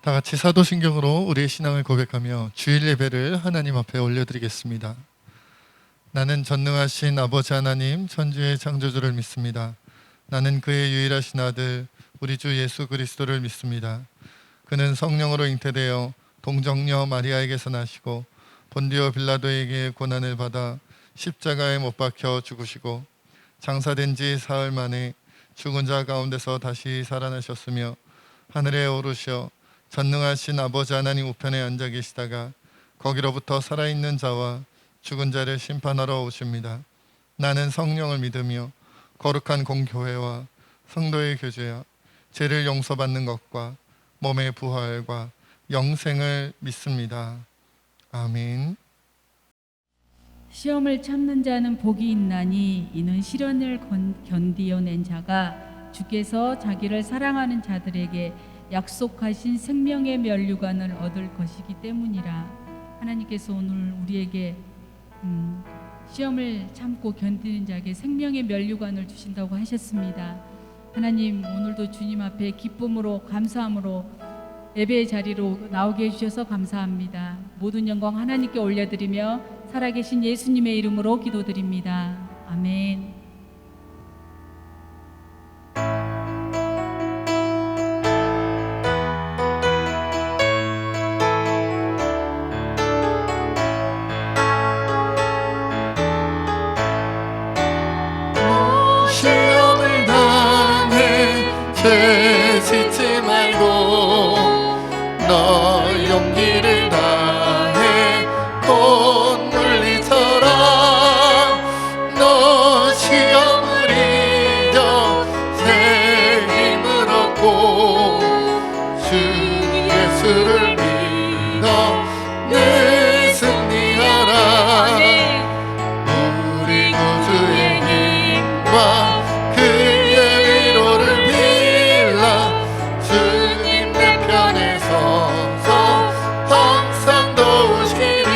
다 같이 사도신경으로 우리의 신앙을 고백하며 주일 예배를 하나님 앞에 올려드리겠습니다. 나는 전능하신 아버지 하나님 천주의 창조주를 믿습니다. 나는 그의 유일하신 아들 우리 주 예수 그리스도를 믿습니다. 그는 성령으로 잉태되어 동정녀 마리아에게서 나시고 본디오 빌라도에게 고난을 받아 십자가에 못 박혀 죽으시고 장사된 지 사흘 만에 죽은 자 가운데서 다시 살아나셨으며 하늘에 오르셔 전능하신 아버지 하나님 우편에 앉아 계시다가 거기로부터 살아있는 자와 죽은 자를 심판하러 오십니다. 나는 성령을 믿으며 거룩한 공교회와 성도의 교제와 죄를 용서받는 것과 몸의 부활과 영생을 믿습니다. 아멘. 시험을 참는 자는 복이 있나니 이는 시련을 견디어낸 자가 주께서 자기를 사랑하는 자들에게 약속하신 생명의 면류관을 얻을 것이기 때문이라. 하나님께서 오늘 우리에게 시험을 참고 견디는 자에게 생명의 면류관을 주신다고 하셨습니다. 하나님, 오늘도 주님 앞에 기쁨으로 감사함으로 예배의 자리로 나오게 해주셔서 감사합니다. 모든 영광 하나님께 올려드리며 살아계신 예수님의 이름으로 기도드립니다. 아멘. 시험을 당해 죄 짓지 말고 너 용기를 다해 꽃물리처럼 너 시험을 이겨 새 힘을 얻고 주 예수를 믿어 늘 승리하라. 우리 구주의 힘과 그의 위로를 빌라 주님 내 편에 서서 항상 도우시리.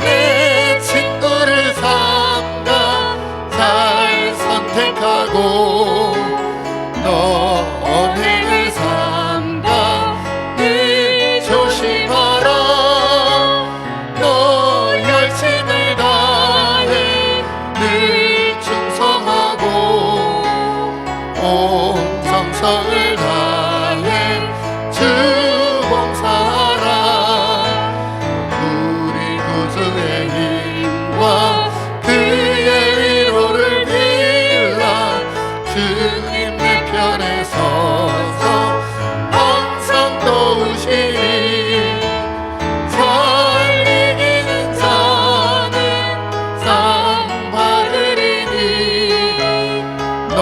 내 친구를 삼가 잘 선택하고 너 언행을 삼가 늘 조심하라. 너 열심을 다해 늘 충성하고 온 정성을 다해 주 봉사하라. 우리 구주의 힘과 그의 위로를 빌라 주님 내 편에 서서 항상 도우시리. 잘 이기는 자는 상 받으리니 너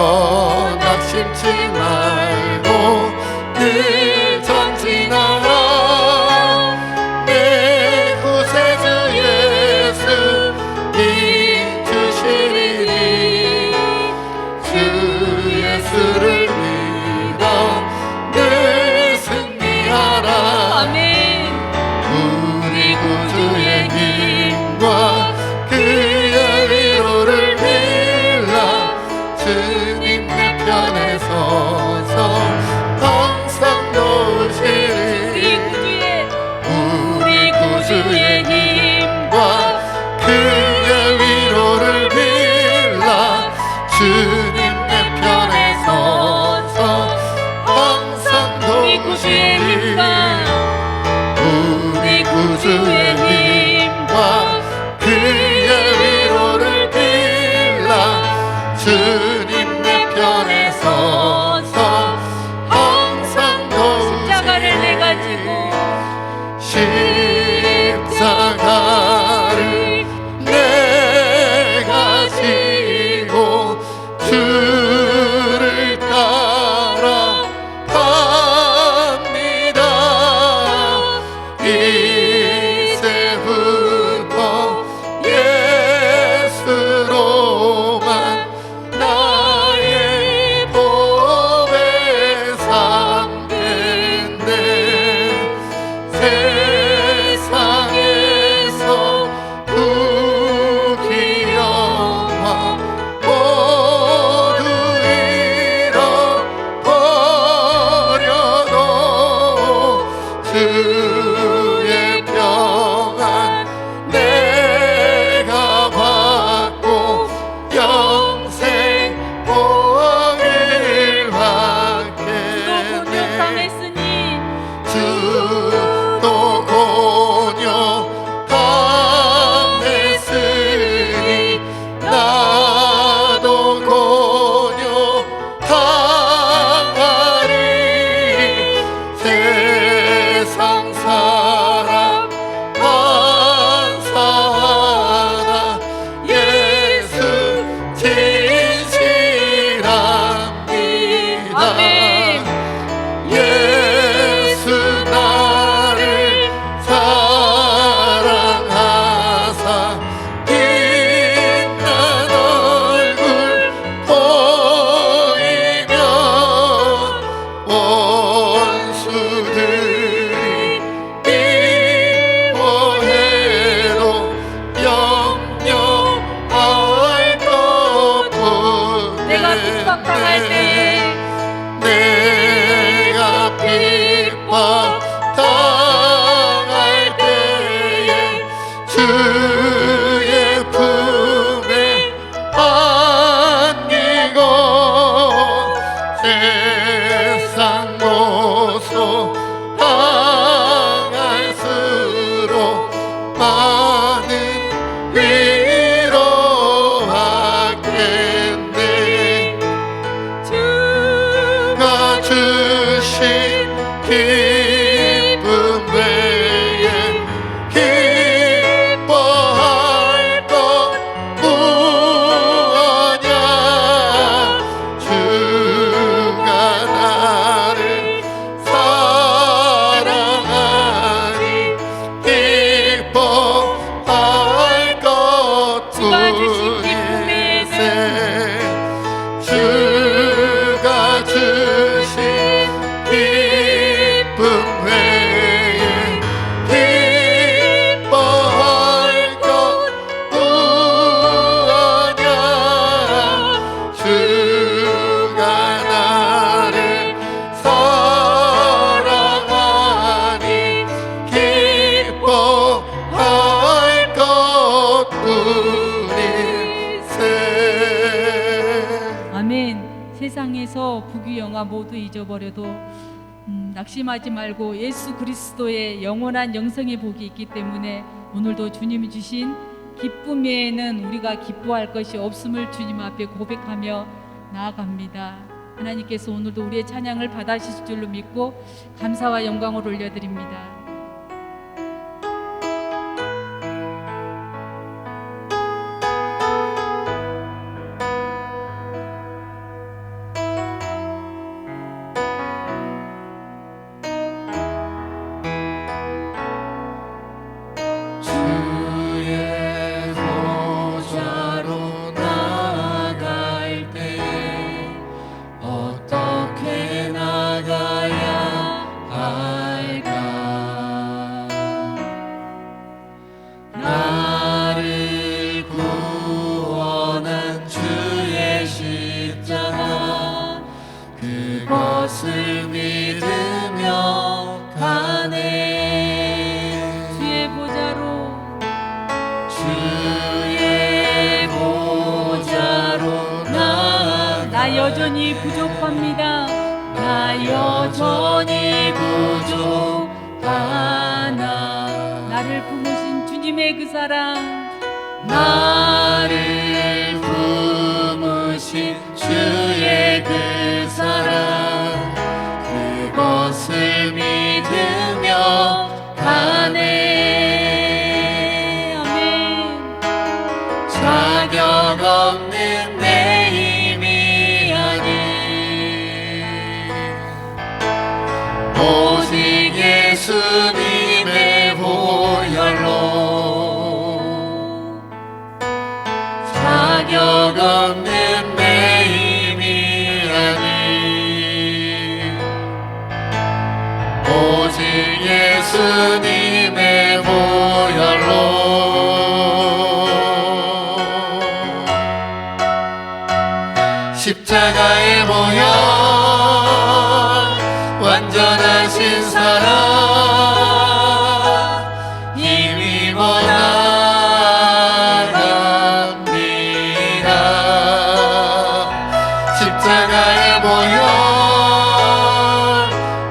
낙심치 말고 당할 때에 주의 품에 안기고 세상 모소 당할수록 많은 위로하겠네. 주가 주신 기쁨 외에 기뻐할 것 무엇냐. 주가 나를 사랑하니 기뻐할 것 뿐일세. 주가 주신 기쁨 외에 기뻐할 것 무엇냐. 주가 나를 사랑하니 기뻐할 것 뿐일세. 아멘. 세상에서 부귀영화 모두 잊어버려도 낙심하지 말고 예수 그리스도의 영원한 영생의 복이 있기 때문에 오늘도 주님이 주신 기쁨 외에는 우리가 기뻐할 것이 없음을 주님 앞에 고백하며 나아갑니다. 하나님께서 오늘도 우리의 찬양을 받아주실 줄로 믿고 감사와 영광을 올려드립니다. 주의 보좌로 나아갈 때 어떻게 나가야 할까. 나를 구원한 주의 십자가 그것을 믿으며 가네. 주의 보좌로 주의 보좌로 나 여전히 부족합니다. 나 여전히 부족하나. 나를 품으신 주님의 그 사랑, 나를 품으신 주의 그 사랑 그것을 믿으며 가네. 아멘. 자격 없는 내 힘이 아닌 오직 예수님의 보혈로 자격 없는 내 힘이 아닌 오직 예수님의 보혈로 십자가의 보혈 완전하신 사랑 힘입어 나갑니다. 십자가의 보혈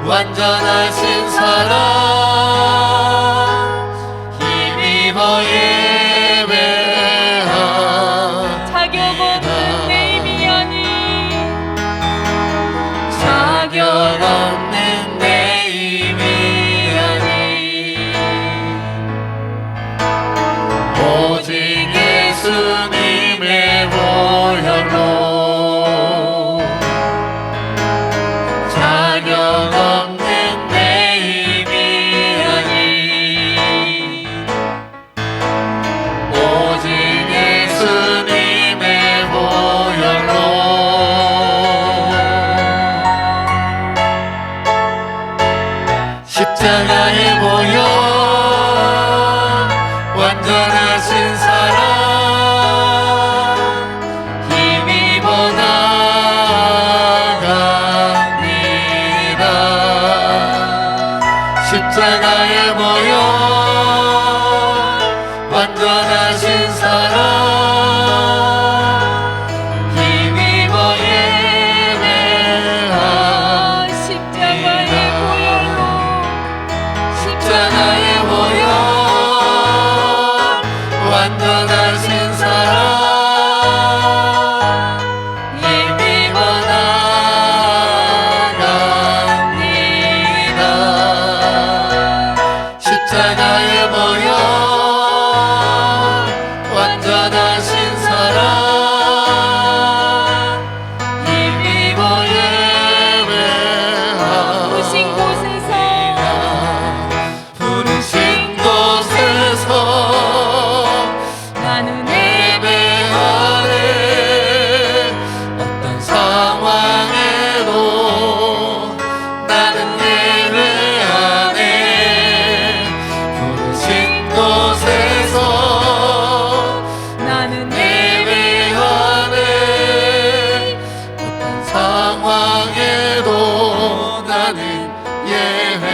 완전하신 사랑 힘입어 예배합니다. 자격 없는 내 힘이 아닌 자격 없는 내 힘이 아닌 오직 예수님의 보혈로 자격 없는 내 힘이 아닌 오직 예수님의 보혈로 십자가의 보혈 완전하신 사랑 힘입어 나갑니다. 십자가의 모형 완전하신 사랑 힘입어 예배하 십자가의 모형 십자가의 모형 완전하신 사랑 힘입어 나갑니다. 십자가의 모형 완전하신 사랑 힘입어 부르신 예배하 곳에서 부르신 곳에서 나는 예배하네. 어떤 상황에도 나는 예배하네. 부르신 곳에서 나는 예배하네. 어떤 상황에도 나는 예배하네.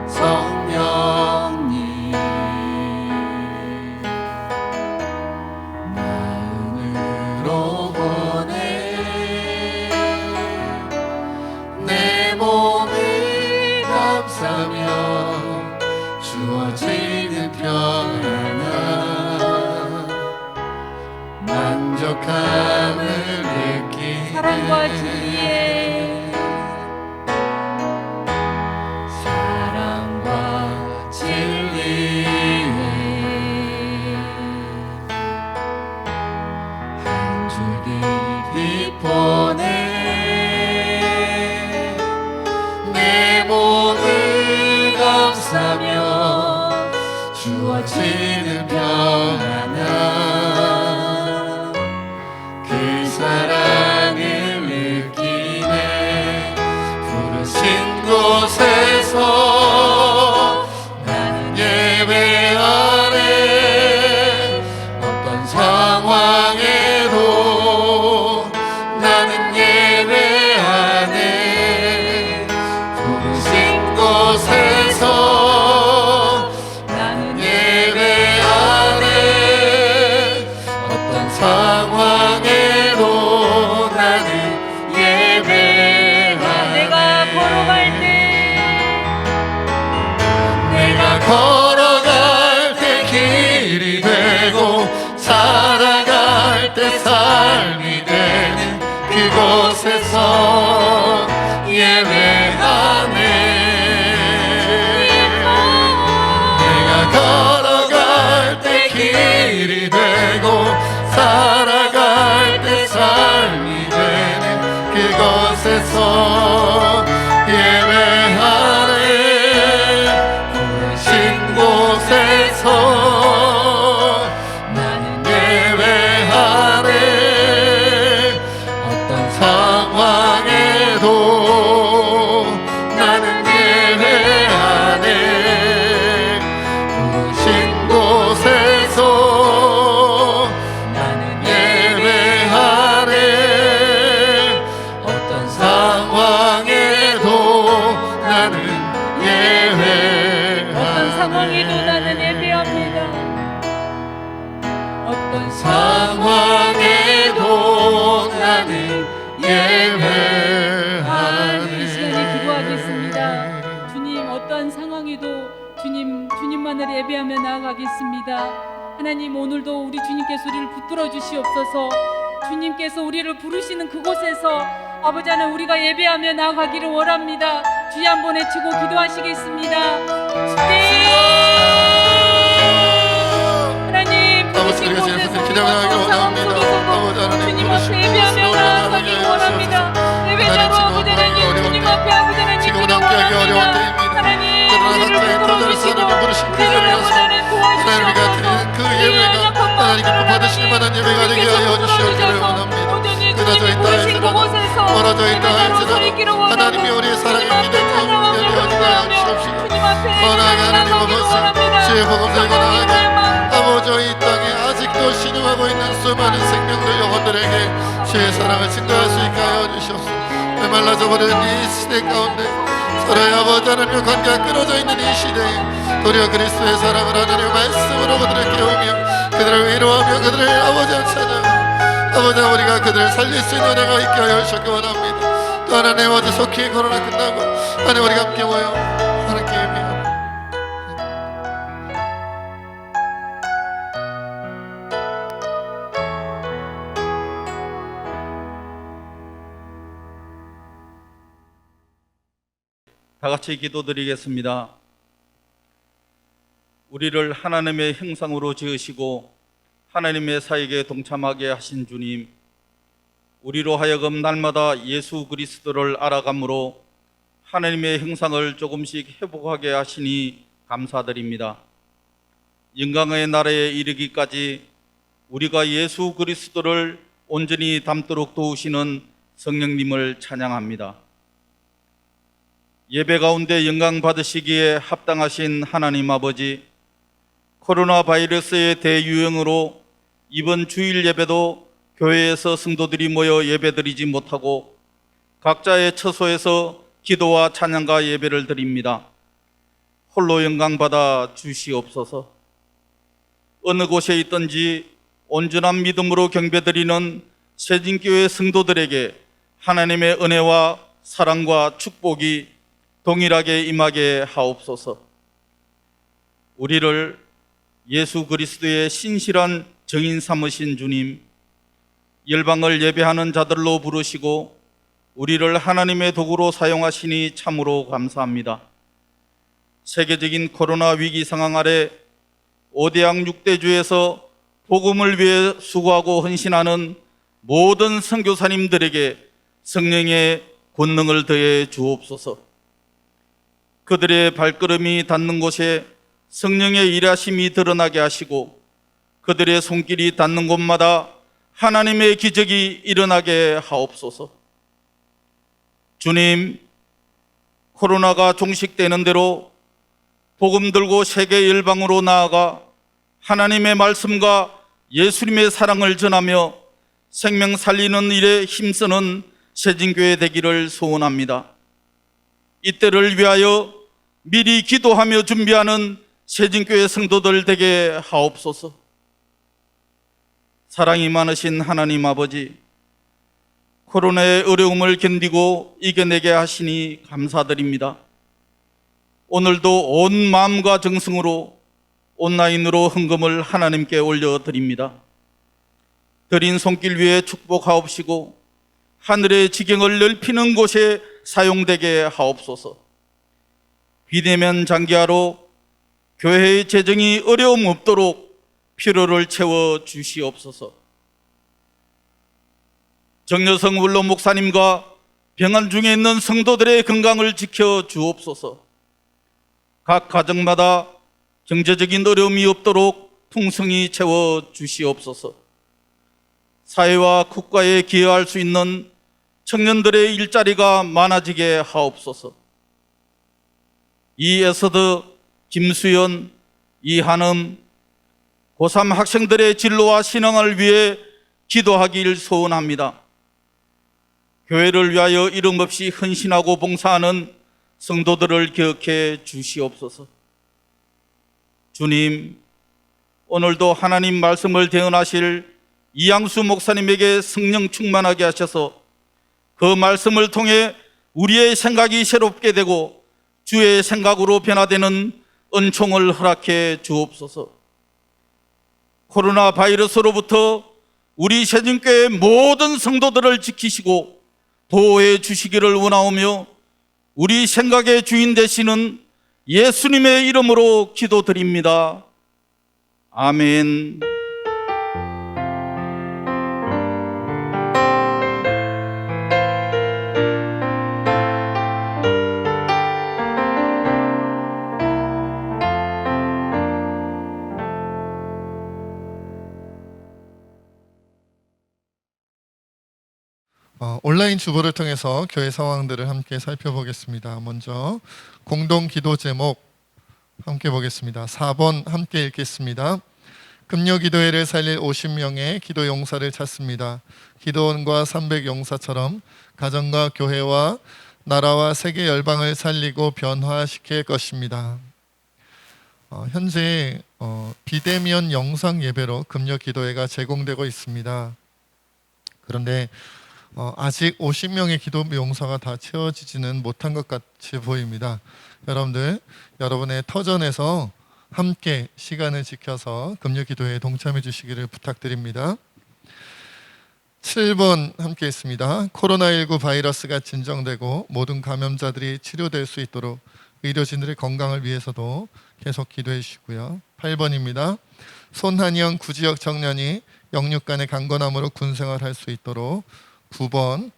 성령님 마음으로 보내 내 몸을 감싸며 주어지는 평안함 만족함을 느끼네. 사랑과 진리의 사랑과 진리에 한 줄기 빛보내 내 몸을 감싸며 주어지는 평안함 그 사랑을 느끼네. 부르신 곳에서 나는 예배하네. 어떤 상황에도 나는 예배하네. 부르신 곳에서 나는 예배하네. 어떤 상황에도 나는 예배하네. 내가 걸어갈 때 내가 걸어갈 때 길이 되고 살아갈 때 삶이 되는 그곳에서 예배하네. 내가 걸어갈 때 길이 되고 살아갈 때 삶이 되는 그곳에서 예배하네. 부르신 곳에서 나는 예배하네. 어떤 상황에도 나는 예배하네. 부르신 곳에서 나는 예배하네. 어떤 상황에도 나는 예배하네. 어떤 상황에도 나는 예배합니다. 어떤 상황에도 나는 예배하네. 이 시간에 기도하겠습니다. 주님, 어떠한 상황에도 주님만을 예배하며 나아가겠습니다. 하나님, 오늘도 우리 주님께서 우리를 붙들어 주시옵소서. 주님께서 우리를 부르시는 그곳에서 아버지 하나님 우리가 예배하며 나아가기를 원합니다. 주여 한번 외치고 기도하시겠습니다. 하나님, 부르신 곳에서 우리가 어떤 상황 속에서도 주님 앞에 예배하며 나아가기를 원합니다. 예배자로 아버지 하나님 주님 앞에 아버지 하나님 기도를 원합니다. 하나님 우리를 붙들어 주시고 우리를 아버지 하나님 도와주시옵소서. 그 예배가 하나님께서 받으실 만한 예배가 되게 하여 주시옵기를 원합니다. 그러져 있다 할지라도 멀어져 있다 할지라도 하나님이 우리의 사랑의 기대를 예배하게 하여 주시옵시고 원하는 하나님 아버지 주의 복음 들고 나아가 아버지 이 땅에 아직도 신용하는 고통하고 있는 수많은 생명들 영혼들에게 주의 사랑을 증거할 수 있게 하여 주시옵소서. 메말라져 버린 이 시대 가운데 서로의 아버지 하나님의 관계가 끊어져 있는 이 시대에 도리어 그리스도의 사랑을 하나님의 말씀으로 그들을 깨우며 그들을 위로하며 그들을 아버지와 찬양하며 아버지 우리가 그들을 살릴 수 있는 은혜가 있게 하여 주시기 원합니다. 또 하나님 어제 속히 코로나 끝나고 하나님 우리가 함께 모여 하나님께 예배합니다. 다 같이 기도드리겠습니다. 우리를 하나님의 형상으로 지으시고 하나님의 사역에 동참하게 하신 주님, 우리로 하여금 날마다 예수 그리스도를 알아감으로 하나님의 형상을 조금씩 회복하게 하시니 감사드립니다. 영광의 나라에 이르기까지 우리가 예수 그리스도를 온전히 닮도록 도우시는 성령님을 찬양합니다. 예배 가운데 영광 받으시기에 합당하신 하나님 아버지, 코로나 바이러스의 대유행으로 이번 주일 예배도 교회에서 성도들이 모여 예배드리지 못하고 각자의 처소에서 기도와 찬양과 예배를 드립니다. 홀로 영광 받아 주시옵소서. 어느 곳에 있든지 온전한 믿음으로 경배드리는 새진교회 성도들에게 하나님의 은혜와 사랑과 축복이 동일하게 임하게 하옵소서. 우리를 예수 그리스도의 신실한 증인 삼으신 주님, 열방을 예배하는 자들로 부르시고 우리를 하나님의 도구로 사용하시니 참으로 감사합니다. 세계적인 코로나 위기 상황 아래 5대양 6대주에서 복음을 위해 수고하고 헌신하는 모든 선교사님들에게 성령의 권능을 더해 주옵소서. 그들의 발걸음이 닿는 곳에 성령의 일하심이 드러나게 하시고 그들의 손길이 닿는 곳마다 하나님의 기적이 일어나게 하옵소서. 주님, 코로나가 종식되는 대로 복음 들고 세계 열방으로 나아가 하나님의 말씀과 예수님의 사랑을 전하며 생명 살리는 일에 힘쓰는 새진교회 되기를 소원합니다. 이때를 위하여 미리 기도하며 준비하는 새진교회 성도들 되게 하옵소서. 사랑이 많으신 하나님 아버지, 코로나의 어려움을 견디고 이겨내게 하시니 감사드립니다. 오늘도 온 마음과 정성으로 온라인으로 헌금을 하나님께 올려드립니다. 드린 손길 위에 축복하옵시고 하늘의 지경을 넓히는 곳에 사용되게 하옵소서. 비대면 장기화로 교회의 재정이 어려움 없도록 필요를 채워 주시옵소서. 정여성 원로 목사님과 병환 중에 있는 성도들의 건강을 지켜 주옵소서. 각 가정마다 경제적인 어려움이 없도록 풍성히 채워 주시옵소서. 사회와 국가에 기여할 수 있는 청년들의 일자리가 많아지게 하옵소서. 이에서드, 김수연, 이한음, 고3 학생들의 진로와 신앙을 위해 기도하길 소원합니다. 교회를 위하여 이름 없이 헌신하고 봉사하는 성도들을 기억해 주시옵소서. 주님, 오늘도 하나님 말씀을 대언하실 이양수 목사님에게 성령 충만하게 하셔서 그 말씀을 통해 우리의 생각이 새롭게 되고 주의 생각으로 변화되는 은총을 허락해 주옵소서. 코로나 바이러스로부터 우리 새진교회 모든 성도들을 지키시고 보호해 주시기를 원하오며 우리 생각의 주인 되시는 예수님의 이름으로 기도드립니다. 아멘. 온라인 주보를 통해서 교회 상황들을 함께 살펴보겠습니다. 먼저 공동 기도 제목 함께 보겠습니다. 4번 함께 읽겠습니다. 금요기도회를 살릴 50명의 기도 용사를 찾습니다. 기도원과 300 용사처럼 가정과 교회와 나라와 세계 열방을 살리고 변화시킬 것입니다. 현재 비대면 영상 예배로 금요기도회가 제공되고 있습니다. 그런데 아직 50명의 기도 용사가 다 채워지지는 못한 것 같이 보입니다. 여러분들, 여러분의 터전에서 함께 시간을 지켜서 금요기도회에 동참해 주시기를 부탁드립니다. 7번 함께 있습니다. 코로나19 바이러스가 진정되고 모든 감염자들이 치료될 수 있도록 의료진들의 건강을 위해서도 계속 기도해 주시고요. 8번입니다. 손한영 구지역 청년이 영육간의 강건함으로 군생활할 수 있도록. 9번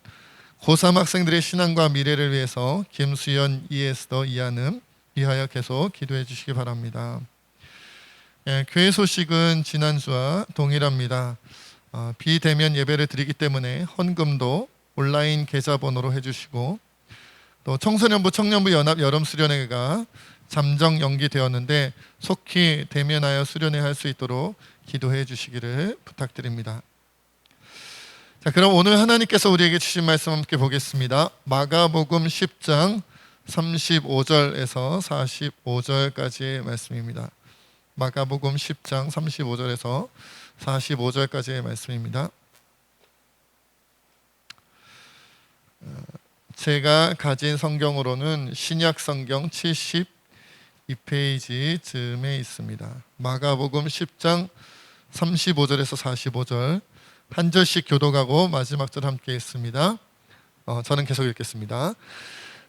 고3 학생들의 신앙과 미래를 위해서 김수연, 이에스더, 이한음 위하여 계속 기도해 주시기 바랍니다. 교회 소식은 지난주와 동일합니다. 비대면 예배를 드리기 때문에 헌금도 온라인 계좌번호로 해주시고, 또 청소년부 청년부 연합 여름 수련회가 잠정 연기되었는데 속히 대면하여 수련회 할 수 있도록 기도해 주시기를 부탁드립니다. 자, 그럼 오늘 하나님께서 우리에게 주신 말씀 함께 보겠습니다. 마가복음 10장 35절에서 45절까지의 말씀입니다. 마가복음 10장 35절에서 45절까지의 말씀입니다. 제가 가진 성경으로는 신약 성경 72페이지쯤에 있습니다. 마가복음 10장 35절에서 45절 한 절씩 교독하고 마지막 절 함께 있습니다. 저는 계속 읽겠습니다.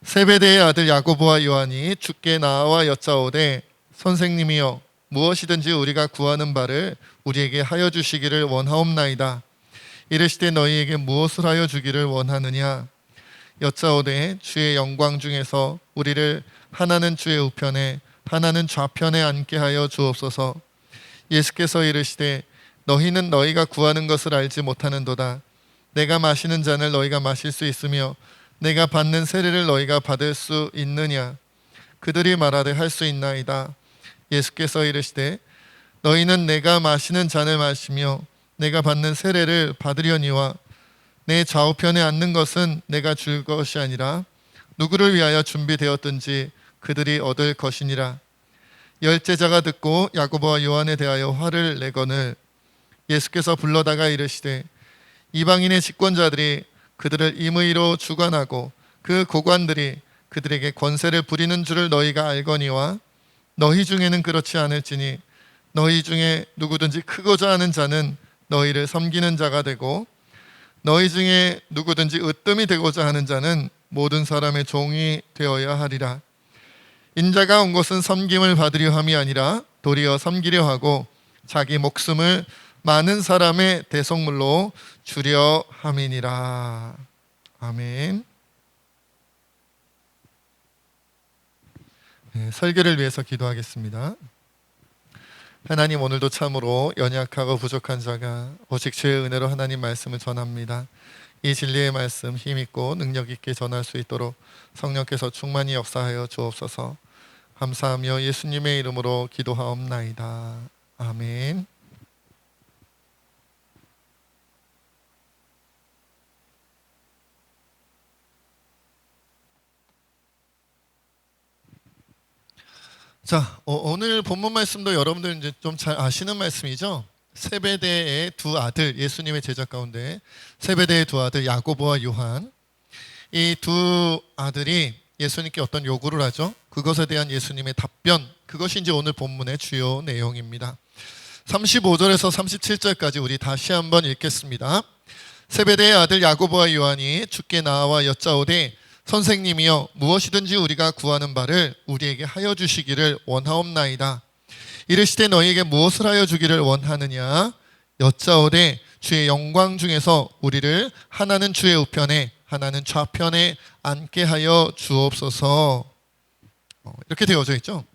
세베대의 아들 야고보와 요한이 주께 나와 여짜오되 선생님이여 무엇이든지 우리가 구하는 바를 우리에게 하여 주시기를 원하옵나이다. 이르시되 너희에게 무엇을 하여 주기를 원하느냐. 여짜오되 주의 영광 중에서 우리를 하나는 주의 우편에 하나는 좌편에 앉게 하여 주옵소서. 예수께서 이르시되 너희는 너희가 구하는 것을 알지 못하는도다. 내가 마시는 잔을 너희가 마실 수 있으며 내가 받는 세례를 너희가 받을 수 있느냐. 그들이 말하되 할 수 있나이다. 예수께서 이르시되 너희는 내가 마시는 잔을 마시며 내가 받는 세례를 받으려니와 내 좌우편에 앉는 것은 내가 줄 것이 아니라 누구를 위하여 준비되었든지 그들이 얻을 것이니라. 열 제자가 듣고 야고보와 요한에 대하여 화를 내거늘 예수께서 불러다가 이르시되 이방인의 집권자들이 그들을 임의로 주관하고 그 고관들이 그들에게 권세를 부리는 줄을 너희가 알거니와 너희 중에는 그렇지 않을지니 너희 중에 누구든지 크고자 하는 자는 너희를 섬기는 자가 되고 너희 중에 누구든지 으뜸이 되고자 하는 자는 모든 사람의 종이 되어야 하리라. 인자가 온 것은 섬김을 받으려 함이 아니라 도리어 섬기려 하고 자기 목숨을 많은 사람의 대속물로 주려 함이니라. 아멘. 설교를 위해서 기도하겠습니다. 하나님, 오늘도 참으로 연약하고 부족한 자가 오직 주의 은혜로 하나님 말씀을 전합니다. 이 진리의 말씀 힘있고 능력 있게 전할 수 있도록 성령께서 충만히 역사하여 주옵소서. 감사하며 예수님의 이름으로 기도하옵나이다. 아멘. 자, 오늘 본문 말씀도 여러분들 이제 좀 잘 아시는 말씀이죠. 세베대의 두 아들, 예수님의 제자 가운데 세베대의 두 아들 야고보와 요한, 이 두 아들이 예수님께 어떤 요구를 하죠. 그것에 대한 예수님의 답변, 그것이 이제 오늘 본문의 주요 내용입니다. 35절에서 37절까지 우리 다시 한번 읽겠습니다. 세베대의 아들 야고보와 요한이 주께 나와 여짜오되 선생님이여 무엇이든지 우리가 구하는 바를 우리에게 하여 주시기를 원하옵나이다. 이르시되 너희에게 무엇을 하여 주기를 원하느냐. 여짜오되 주의 영광 중에서 우리를 하나는 주의 우편에 하나는 좌편에 앉게 하여 주옵소서. 이렇게 되어져 있죠.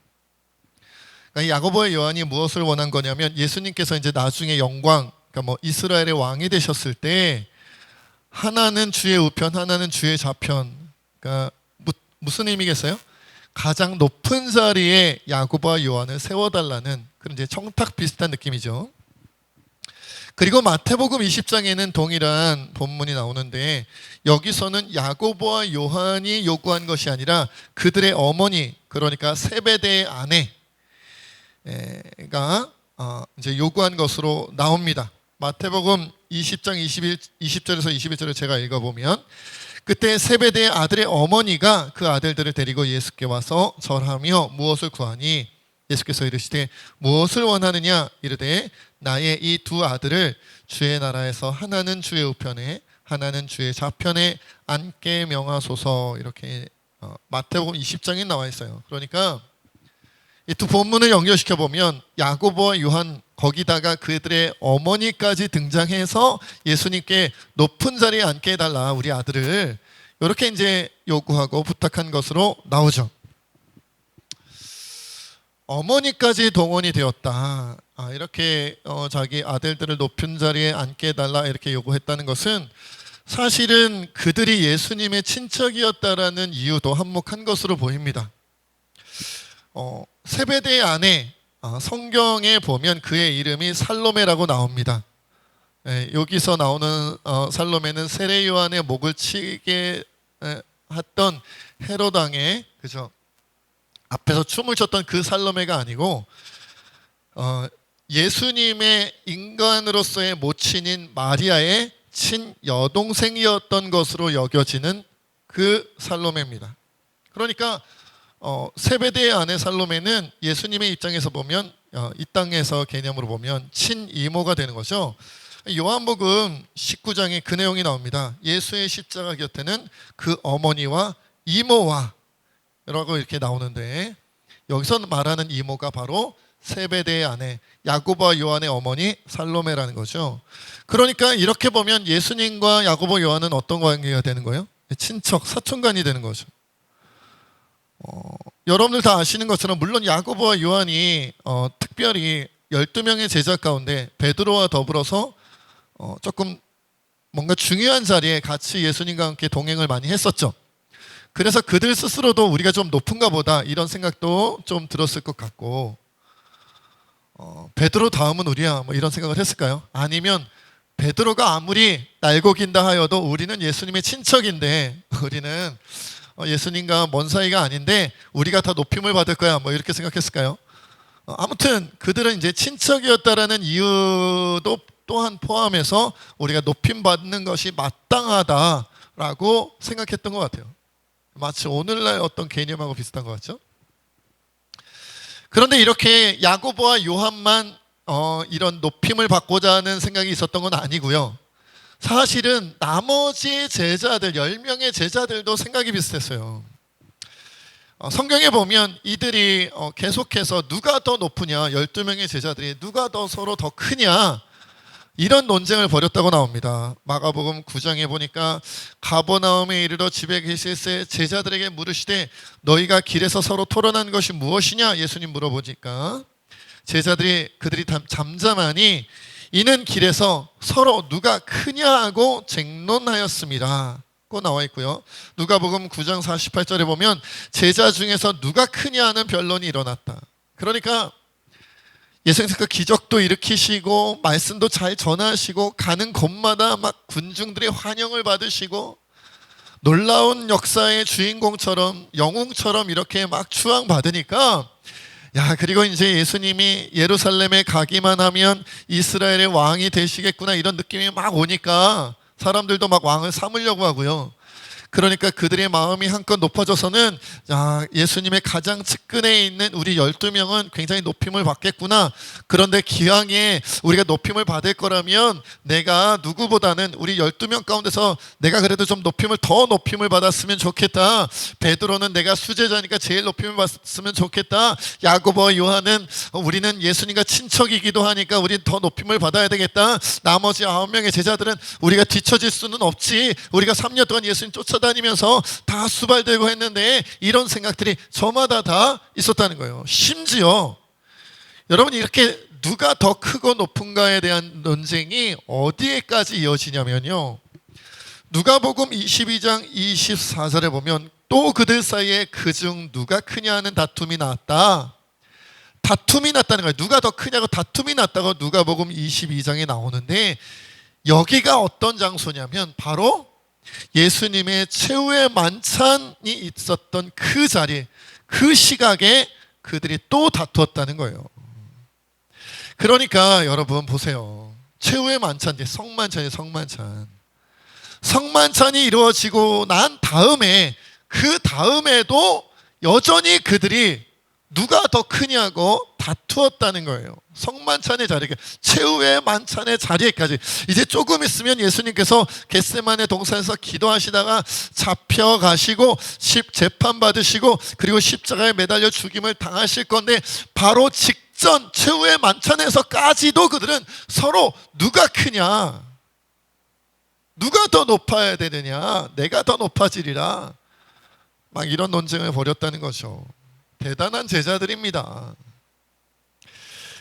그러니까 야고보와 요한이 무엇을 원한 거냐면 예수님께서 이제 나중에 영광, 그러니까 이스라엘의 왕이 되셨을 때 하나는 주의 우편, 하나는 주의 좌편. 그러니까 무슨 의미겠어요? 가장 높은 자리에 야고보와 요한을 세워달라는 그런 이제 청탁 비슷한 느낌이죠. 그리고 마태복음 20장에는 동일한 본문이 나오는데 여기서는 야고보와 요한이 요구한 것이 아니라 그들의 어머니, 그러니까 세베대의 아내가 이제 요구한 것으로 나옵니다. 마태복음 20장 20절에서 21절을 제가 읽어보면, 그때 세베대의 아들의 어머니가 그 아들들을 데리고 예수께 와서 절하며 무엇을 구하니 예수께서 이르시되 무엇을 원하느냐 이르되 나의 이 두 아들을 주의 나라에서 하나는 주의 우편에 하나는 주의 좌편에 앉게 명하소서. 이렇게 마태복음 20장에 나와 있어요. 그러니까 이 두 본문을 연결시켜 보면 야고보와 요한, 거기다가 그들의 어머니까지 등장해서 예수님께 높은 자리에 앉게 해달라 우리 아들을, 이렇게 이제 요구하고 부탁한 것으로 나오죠. 어머니까지 동원이 되었다. 이렇게 자기 아들들을 높은 자리에 앉게 해달라 이렇게 요구했다는 것은 사실은 그들이 예수님의 친척이었다라는 이유도 한몫한 것으로 보입니다. 세베대의 아내, 성경에 보면 그의 이름이 살로메라고 나옵니다. 여기서 나오는 살로메는 세례 요한의 목을 치게 했던 헤롯 왕의, 그죠, 앞에서 춤을 췄던 그 살로메가 아니고 예수님의 인간으로서의 모친인 마리아의 친여동생이었던 것으로 여겨지는 그 살로메입니다. 그러니까 세베대의 아내 살로메는 예수님의 입장에서 보면 이 땅에서 개념으로 보면 친이모가 되는 거죠. 요한복음 19장에 그 내용이 나옵니다. 예수의 십자가 곁에는 그 어머니와 이모와 라고 이렇게 나오는데, 여기서 말하는 이모가 바로 세베대의 아내 야고보와 요한의 어머니 살로메라는 거죠. 그러니까 이렇게 보면 예수님과 야고보, 요한은 어떤 관계가 되는 거예요? 친척, 사촌간이 되는 거죠. 여러분들 다 아시는 것처럼 물론 야고보와 요한이 특별히 12명의 제자 가운데 베드로와 더불어서 조금 뭔가 중요한 자리에 같이 예수님과 함께 동행을 많이 했었죠. 그래서 그들 스스로도 우리가 좀 높은가 보다 이런 생각도 좀 들었을 것 같고, 베드로 다음은 우리야 뭐 이런 생각을 했을까요? 아니면 베드로가 아무리 날고 긴다 하여도 우리는 예수님의 친척인데, 우리는 예수님과 먼 사이가 아닌데 우리가 다 높임을 받을 거야 뭐 이렇게 생각했을까요? 아무튼 그들은 이제 친척이었다라는 이유도 또한 포함해서 우리가 높임 받는 것이 마땅하다라고 생각했던 것 같아요. 마치 오늘날 어떤 개념하고 비슷한 것 같죠? 그런데 이렇게 야고보와 요한만 이런 높임을 받고자 하는 생각이 있었던 건 아니고요. 사실은 나머지 제자들, 10명의 제자들도 생각이 비슷했어요. 성경에 보면 이들이 계속해서 누가 더 높으냐, 12명의 제자들이 누가 더 서로 더 크냐, 이런 논쟁을 벌였다고 나옵니다. 마가복음 9장에 보니까 가버나움에 이르러 집에 계실 때 제자들에게 물으시되 너희가 길에서 서로 토론한 것이 무엇이냐 예수님 물어보니까 그들이 잠잠하니 이는 길에서 서로 누가 크냐 하고 쟁론하였습니다 고 나와 있고요. 누가복음 9장 48절에 보면 제자 중에서 누가 크냐 하는 변론이 일어났다. 그러니까 예수님께서 기적도 일으키시고 말씀도 잘 전하시고 가는 곳마다 막 군중들의 환영을 받으시고 놀라운 역사의 주인공처럼, 영웅처럼 이렇게 막 추앙받으니까, 그리고 이제 예수님이 예루살렘에 가기만 하면 이스라엘의 왕이 되시겠구나 이런 느낌이 막 오니까 사람들도 막 왕을 삼으려고 하고요. 그러니까 그들의 마음이 한껏 높아져서는 예수님의 가장 측근에 있는 우리 12명은 굉장히 높임을 받겠구나. 그런데 기왕에 우리가 높임을 받을 거라면 내가 누구보다는 우리 12명 가운데서 내가 그래도 좀 더 높임을 받았으면 좋겠다. 베드로는 내가 수제자니까 제일 높임을 받았으면 좋겠다. 야고보와 요한은 우리는 예수님과 친척이기도 하니까 우리는 더 높임을 받아야 되겠다. 나머지 9명의 제자들은 우리가 뒤처질 수는 없지. 우리가 3년 동안 예수님 쫓아다니면서 다 수발되고 했는데, 이런 생각들이 저마다 다 있었다는 거예요. 심지어 여러분, 이렇게 누가 더 크고 높은가에 대한 논쟁이 어디에까지 이어지냐면요, 누가복음 22장 24절에 보면 또 그들 사이에 그중 누가 크냐 하는 다툼이 나왔다. 다툼이 났다는 거예요. 누가 더 크냐고 다툼이 났다고 누가복음 22장에 나오는데, 여기가 어떤 장소냐면 바로 예수님의 최후의 만찬이 있었던 그 자리, 그 시각에 그들이 또 다투었다는 거예요. 그러니까 여러분 보세요. 최후의 만찬, 성만찬이에요. 성만찬이 이루어지고 난 다음에, 그 다음에도 여전히 그들이 누가 더 크냐고 다투었다는 거예요. 성만찬의 자리에, 최후의 만찬의 자리에까지. 이제 조금 있으면 예수님께서 겟세마네 동산에서 기도하시다가 잡혀가시고 재판받으시고 그리고 십자가에 매달려 죽임을 당하실 건데, 바로 직전 최후의 만찬에서까지도 그들은 서로 누가 크냐, 누가 더 높아야 되느냐, 내가 더 높아지리라, 막 이런 논쟁을 벌였다는 거죠. 대단한 제자들입니다.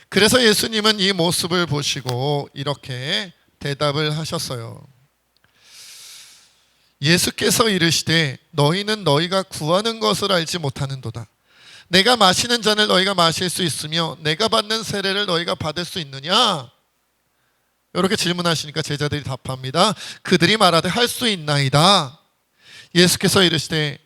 그래서 예수님은 이 모습을 보시고 이렇게 대답을 하셨어요. 예수께서 이르시되 너희는 너희가 구하는 것을 알지 못하는도다. 내가 마시는 잔을 너희가 마실 수 있으며 내가 받는 세례를 너희가 받을 수 있느냐? 이렇게 질문하시니까 제자들이 답합니다. 그들이 말하되 할 수 있나이다. 예수께서 이르시되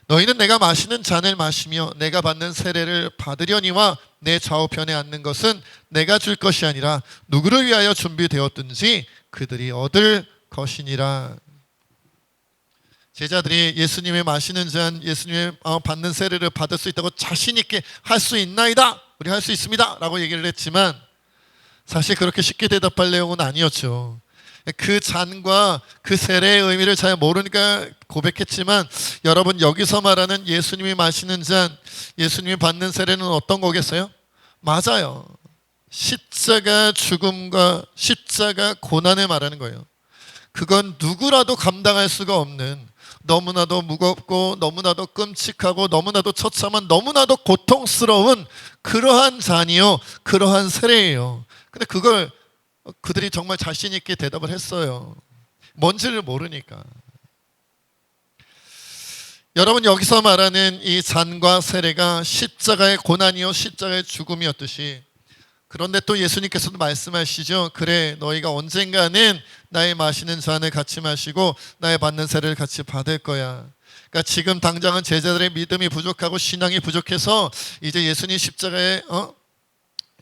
너희는 내가 마시는 잔을 마시며 내가 받는 세례를 받으려니와 내 좌우편에 앉는 것은 내가 줄 것이 아니라 누구를 위하여 준비되었든지 그들이 얻을 것이니라. 제자들이 예수님의 마시는 잔, 예수님의 받는 세례를 받을 수 있다고 자신 있게 할 수 있나이다, 우리 할 수 있습니다 라고 얘기를 했지만, 사실 그렇게 쉽게 대답할 내용은 아니었죠. 그 잔과 그 세례의 의미를 잘 모르니까 고백했지만, 여러분 여기서 말하는 예수님이 마시는 잔, 예수님이 받는 세례는 어떤 거겠어요? 맞아요. 십자가 죽음과 십자가 고난을 말하는 거예요. 그건 누구라도 감당할 수가 없는, 너무나도 무겁고 너무나도 끔찍하고 너무나도 처참한, 너무나도 고통스러운 그러한 잔이요, 그러한 세례예요. 근데 그걸 그들이 정말 자신 있게 대답을 했어요. 뭔지를 모르니까. 여러분 여기서 말하는 이 잔과 세례가 십자가의 고난이요 십자가의 죽음이었듯이, 그런데 또 예수님께서도 말씀하시죠. 그래 너희가 언젠가는 나의 마시는 잔을 같이 마시고 나의 받는 세례를 같이 받을 거야. 그러니까 지금 당장은 제자들의 믿음이 부족하고 신앙이 부족해서 이제 예수님 십자가에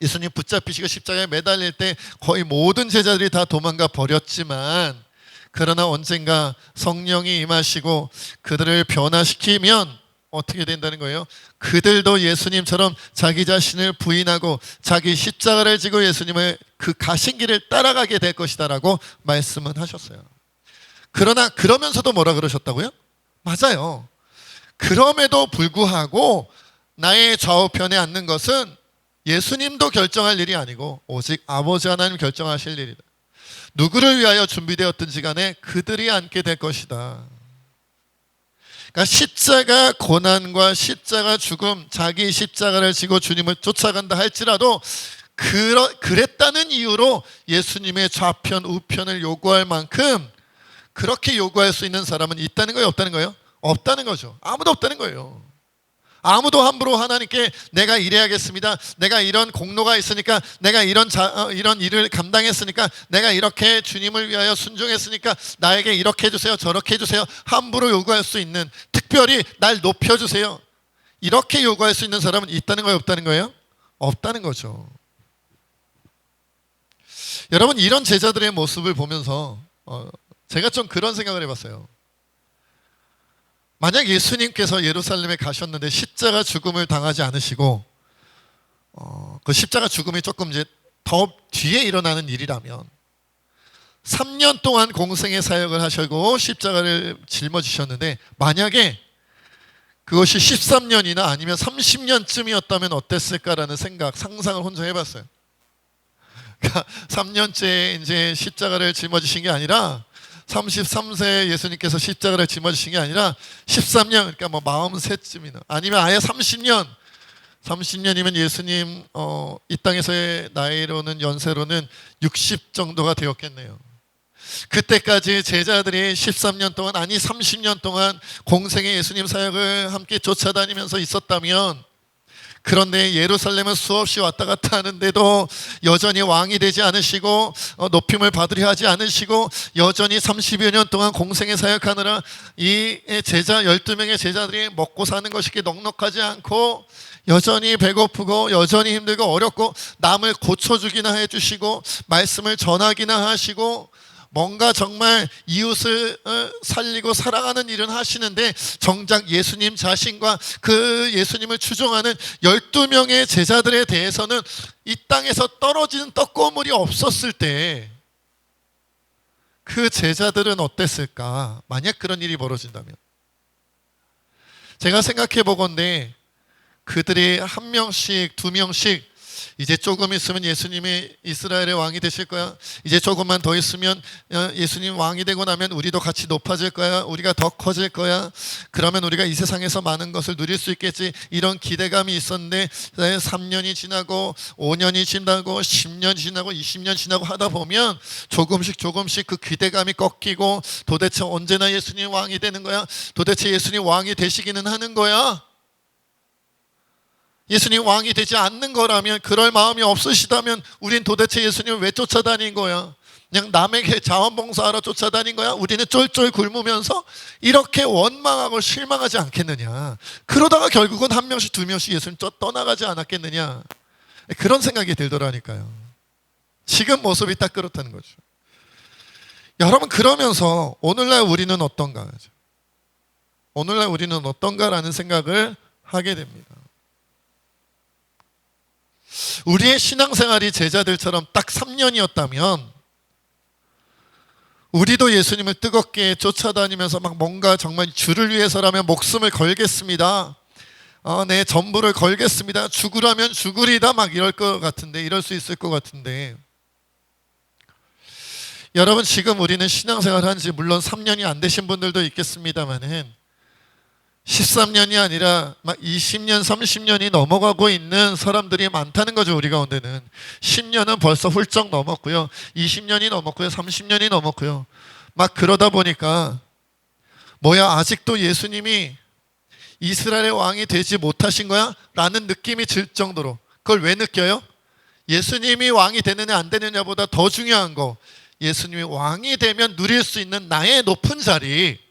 예수님 붙잡히시고 십자가에 매달릴 때 거의 모든 제자들이 다 도망가 버렸지만, 그러나 언젠가 성령이 임하시고 그들을 변화시키면 어떻게 된다는 거예요? 그들도 예수님처럼 자기 자신을 부인하고 자기 십자가를 지고 예수님의 그 가신 길을 따라가게 될 것이다 라고 말씀은 하셨어요. 그러나 그러면서도 뭐라 그러셨다고요? 맞아요. 그럼에도 불구하고 나의 좌우편에 앉는 것은 예수님도 결정할 일이 아니고 오직 아버지 하나님 결정하실 일이다. 누구를 위하여 준비되었든지 간에 그들이 앉게 될 것이다. 그러니까 십자가 고난과 십자가 죽음, 자기 십자가를 지고 주님을 쫓아간다 할지라도 그랬다는 이유로 예수님의 좌편 우편을 요구할 만큼 그렇게 요구할 수 있는 사람은 있다는 거예요, 없다는 거예요? 없다는 거죠. 아무도 없다는 거예요. 아무도 함부로 하나님께 내가 이래야겠습니다, 내가 이런 공로가 있으니까, 내가 이런 일을 감당했으니까, 내가 이렇게 주님을 위하여 순종했으니까 나에게 이렇게 해주세요, 저렇게 해주세요, 함부로 요구할 수 있는, 특별히 날 높여주세요, 이렇게 요구할 수 있는 사람은 있다는 거예요, 없다는 거예요? 없다는 거죠. 여러분 이런 제자들의 모습을 보면서 제가 좀 그런 생각을 해봤어요. 만약 예수님께서 예루살렘에 가셨는데 십자가 죽음을 당하지 않으시고 그 십자가 죽음이 조금 이제 더 뒤에 일어나는 일이라면 3년 동안 공생의 사역을 하시고 십자가를 짊어지셨는데, 만약에 그것이 13년이나 아니면 30년쯤이었다면 어땠을까라는 상상을 혼자 해봤어요. 그러니까 3년째 이제 십자가를 짊어지신 게 아니라 33세 예수님께서 십자가를 짊어지신 게 아니라 13년, 그러니까 뭐 43쯤이나 아니면 아예 30년이면 예수님 이 땅에서의 나이로는, 연세로는 60 정도가 되었겠네요. 그때까지 제자들이 13년 동안, 아니 30년 동안 공생의 예수님 사역을 함께 쫓아다니면서 있었다면, 그런데 예루살렘은 수없이 왔다 갔다 하는데도 여전히 왕이 되지 않으시고 높임을 받으려 하지 않으시고 여전히 30여 년 동안 공생의 사역하느라 이 제자 12명의 제자들이 먹고 사는 것이 넉넉하지 않고 여전히 배고프고 여전히 힘들고 어렵고 남을 고쳐주기나 해주시고 말씀을 전하기나 하시고 뭔가 정말 이웃을 살리고 사랑하는 일은 하시는데 정작 예수님 자신과 그 예수님을 추종하는 12명의 제자들에 대해서는 이 땅에서 떨어지는 떡고물이 없었을 때 그 제자들은 어땠을까? 만약 그런 일이 벌어진다면 제가 생각해 보건대 그들이 한 명씩 두 명씩 이제 조금 있으면 예수님이 이스라엘의 왕이 되실 거야. 이제 조금만 더 있으면 예수님 왕이 되고 나면 우리도 같이 높아질 거야. 우리가 더 커질 거야. 그러면 우리가 이 세상에서 많은 것을 누릴 수 있겠지. 이런 기대감이 있었는데 3년이 지나고 5년이 지나고 10년 지나고 20년 지나고 하다 보면 조금씩 그 기대감이 꺾이고 도대체 언제나 예수님 왕이 되는 거야? 도대체 예수님 왕이 되시기는 하는 거야? 예수님 왕이 되지 않는 거라면, 그럴 마음이 없으시다면 우린 도대체 예수님을 왜 쫓아다닌 거야? 그냥 남에게 자원봉사하러 쫓아다닌 거야? 우리는 쫄쫄 굶으면서 이렇게 원망하고 실망하지 않겠느냐? 그러다가 결국은 한 명씩 두 명씩 예수님 떠나가지 않았겠느냐? 그런 생각이 들더라니까요. 지금 모습이 딱 그렇다는 거죠. 여러분, 그러면서 오늘날 우리는 어떤가? 오늘날 우리는 어떤가라는 생각을 하게 됩니다. 우리의 신앙생활이 제자들처럼 딱 3년이었다면 우리도 예수님을 뜨겁게 쫓아다니면서 막 뭔가 정말 주를 위해서라면 목숨을 걸겠습니다. 내 전부를 걸겠습니다. 죽으라면 죽으리다 막 이럴 것 같은데, 이럴 수 있을 것 같은데, 여러분 지금 우리는 신앙생활 한 지 물론 3년이 안 되신 분들도 있겠습니다만은 13년이 아니라 막 20년, 30년이 넘어가고 있는 사람들이 많다는 거죠. 우리 가운데는 10년은 벌써 훌쩍 넘었고요, 20년이 넘었고요, 30년이 넘었고요. 막 그러다 보니까 뭐야, 아직도 예수님이 이스라엘의 왕이 되지 못하신 거야? 라는 느낌이 들 정도로. 그걸 왜 느껴요? 예수님이 왕이 되느냐 안 되느냐보다 더 중요한 거, 예수님이 왕이 되면 누릴 수 있는 나의 높은 자리,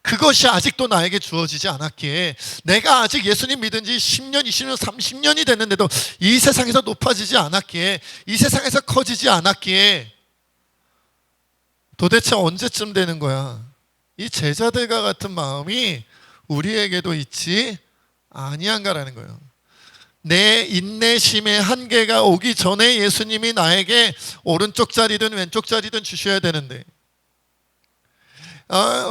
그것이 아직도 나에게 주어지지 않았기에, 내가 아직 예수님 믿은 지 10년, 20년, 30년이 됐는데도 이 세상에서 높아지지 않았기에, 이 세상에서 커지지 않았기에 도대체 언제쯤 되는 거야? 이 제자들과 같은 마음이 우리에게도 있지 아니한가라는 거예요. 내 인내심의 한계가 오기 전에 예수님이 나에게 오른쪽 자리든 왼쪽 자리든 주셔야 되는데,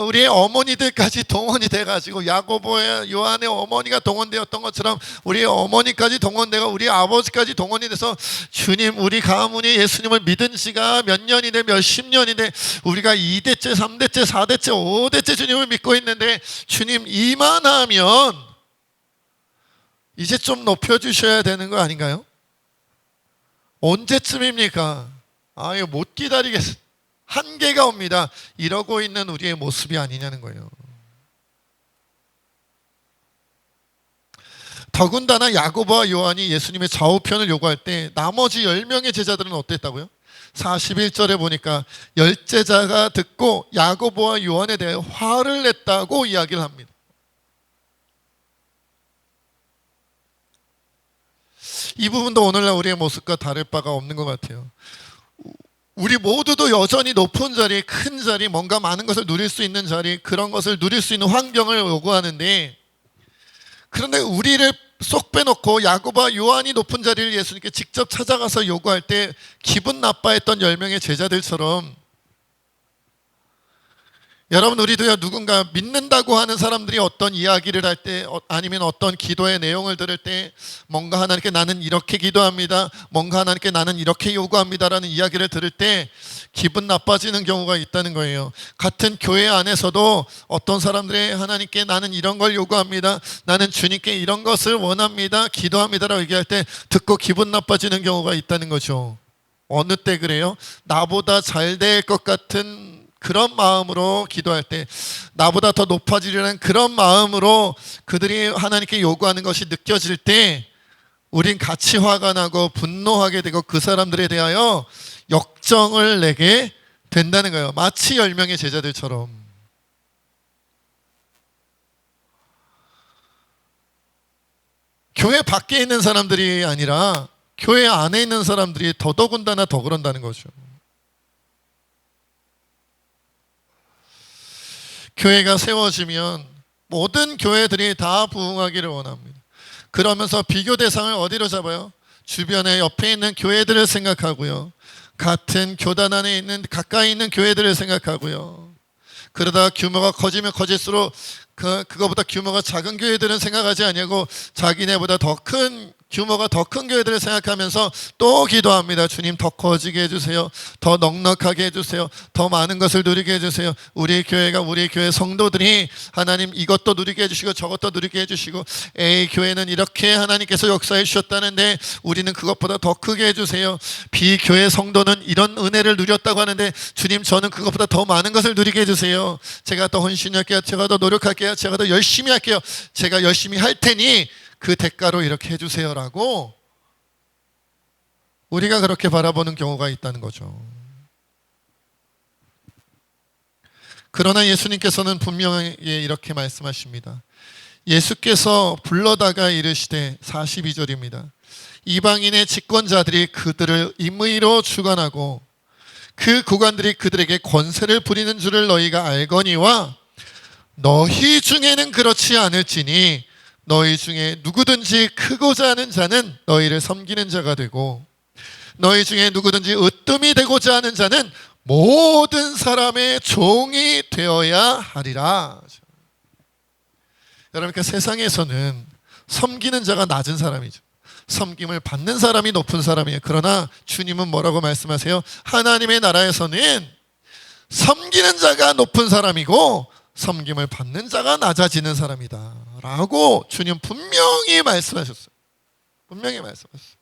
우리의 어머니들까지 동원이 돼가지고 야고보의 요한의 어머니가 동원되었던 것처럼 우리의 어머니까지 동원되고 우리 아버지까지 동원이 돼서, 주님, 우리 가문이 예수님을 믿은 지가 몇 년이네, 몇십 년이네, 우리가 2대째, 3대째, 4대째, 5대째 주님을 믿고 있는데 주님 이만하면 이제 좀 높여주셔야 되는 거 아닌가요? 언제쯤입니까? 이거 못 기다리겠어, 한계가 옵니다. 이러고 있는 우리의 모습이 아니냐는 거예요. 더군다나 야고보와 요한이 예수님의 좌우편을 요구할 때 나머지 10명의 제자들은 어땠다고요? 41절에 보니까 열제자가 듣고 야고보와 요한에 대해 화를 냈다고 이야기를 합니다. 이 부분도 오늘날 우리의 모습과 다를 바가 없는 것 같아요. 우리 모두도 여전히 높은 자리, 큰 자리, 뭔가 많은 것을 누릴 수 있는 자리, 그런 것을 누릴 수 있는 환경을 요구하는데, 그런데 우리를 쏙 빼놓고 야고보와 요한이 높은 자리를 예수님께 직접 찾아가서 요구할 때 기분 나빠했던 10명의 제자들처럼, 여러분, 우리도요, 누군가 믿는다고 하는 사람들이 어떤 이야기를 할 때, 아니면 어떤 기도의 내용을 들을 때, 뭔가 하나님께 나는 이렇게 기도합니다, 뭔가 하나님께 나는 이렇게 요구합니다라는 이야기를 들을 때 기분 나빠지는 경우가 있다는 거예요. 같은 교회 안에서도 어떤 사람들이 하나님께 나는 이런 걸 요구합니다, 나는 주님께 이런 것을 원합니다, 기도합니다라고 얘기할 때 듣고 기분 나빠지는 경우가 있다는 거죠. 어느 때 그래요? 나보다 잘 될 것 같은 그런 마음으로 기도할 때, 나보다 더 높아지려는 그런 마음으로 그들이 하나님께 요구하는 것이 느껴질 때 우린 같이 화가 나고 분노하게 되고 그 사람들에 대하여 역정을 내게 된다는 거예요. 마치 10명의 제자들처럼. 교회 밖에 있는 사람들이 아니라 교회 안에 있는 사람들이 더더군다나 더 그런다는 거죠. 교회가 세워지면 모든 교회들이 다 부흥하기를 원합니다. 그러면서 비교 대상을 어디로 잡아요? 주변에 옆에 있는 교회들을 생각하고요. 같은 교단 안에 있는 가까이 있는 교회들을 생각하고요. 그러다 규모가 커지면 커질수록 그거보다 규모가 작은 교회들은 생각하지 아니하고 자기네보다 더 큰 규모가 더 큰 교회들을 생각하면서 또 기도합니다. 주님 더 커지게 해주세요. 더 넉넉하게 해주세요. 더 많은 것을 누리게 해주세요. 우리 교회가 우리 교회 성도들이 하나님 이것도 누리게 해주시고 저것도 누리게 해주시고 A 교회는 이렇게 하나님께서 역사해 주셨다는데 우리는 그것보다 더 크게 해주세요. B 교회 성도는 이런 은혜를 누렸다고 하는데 주님 저는 그것보다 더 많은 것을 누리게 해주세요. 제가 더 헌신할게요. 제가 더 노력할게요. 제가 더 열심히 할게요. 제가 열심히 할 테니 그 대가로 이렇게 해주세요라고 우리가 그렇게 바라보는 경우가 있다는 거죠. 그러나 예수님께서는 분명히 이렇게 말씀하십니다. 예수께서 불러다가 이르시되 42절입니다. 이방인의 집권자들이 그들을 임의로 주관하고 그 고관들이 그들에게 권세를 부리는 줄을 너희가 알거니와 너희 중에는 그렇지 않을지니 너희 중에 누구든지 크고자 하는 자는 너희를 섬기는 자가 되고 너희 중에 누구든지 으뜸이 되고자 하는 자는 모든 사람의 종이 되어야 하리라. 여러분, 그러니까 세상에서는 섬기는 자가 낮은 사람이죠. 섬김을 받는 사람이 높은 사람이에요. 그러나 주님은 뭐라고 말씀하세요? 하나님의 나라에서는 섬기는 자가 높은 사람이고 섬김을 받는 자가 낮아지는 사람이다 라고 주님 분명히 말씀하셨어요. 분명히 말씀하셨어요.